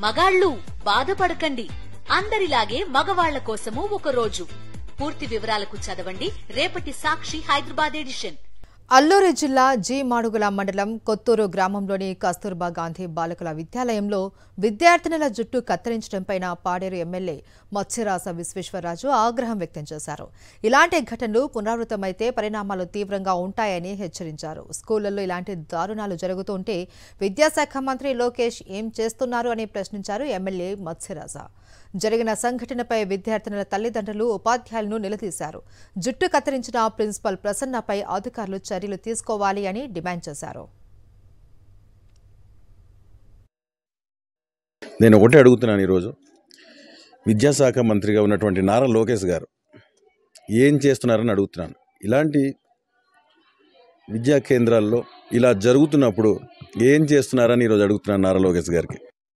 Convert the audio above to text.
మగాళ్ళు బాధపడకండి, అందరిలాగే మగవాళ్ల కోసము ఒక రోజు. పూర్తి వివరాలకు చదవండి రేపటి సాక్షి హైదరాబాద్ ఎడిషన్. అల్లూరి జిల్లా జి మాడుగుల మండలం కొత్తూరు గ్రామంలోని కస్తూర్బా గాంధీ బాలికల విద్యాలయంలో విద్యార్థినుల జుట్టు కత్తిరించడంపై పాడేరు ఎమ్మెల్యే మత్స్యరాజ విశ్వేశ్వరరాజు ఆగ్రహం వ్యక్తం చేశారు. ఇలాంటి ఘటనలు పునరావృతమైతే పరిణామాలు తీవ్రంగా ఉంటాయని హెచ్చరించారు. స్కూళ్లలో ఇలాంటి దారుణాలు జరుగుతుంటే విద్యాశాఖ మంత్రి లోకేష్ ఏం చేస్తున్నారు అని ప్రశ్నించారు ఎమ్మెల్యే మత్స్యరాజ. జరిగిన సంఘటనపై విద్యార్థినుల తల్లిదండ్రులు ఉపాధ్యాయులను నిలదీశారు. జుట్టు కత్తిరించిన ప్రిన్సిపల్ ప్రసన్నపై అధికారులు చర్యలు తీసుకోవాలి అని డిమాండ్ చేశారు. నేను ఒకటే అడుగుతున్నాను, ఈరోజు విద్యాశాఖ మంత్రిగా ఉన్నటువంటి నారా లోకేష్ గారు ఏం చేస్తున్నారని అడుగుతున్నాను. ఇలాంటి విద్యా కేంద్రాల్లో ఇలా జరుగుతున్నప్పుడు ఏం చేస్తున్నారని ఈరోజు అడుగుతున్నాను నారా లోకేష్ గారికి.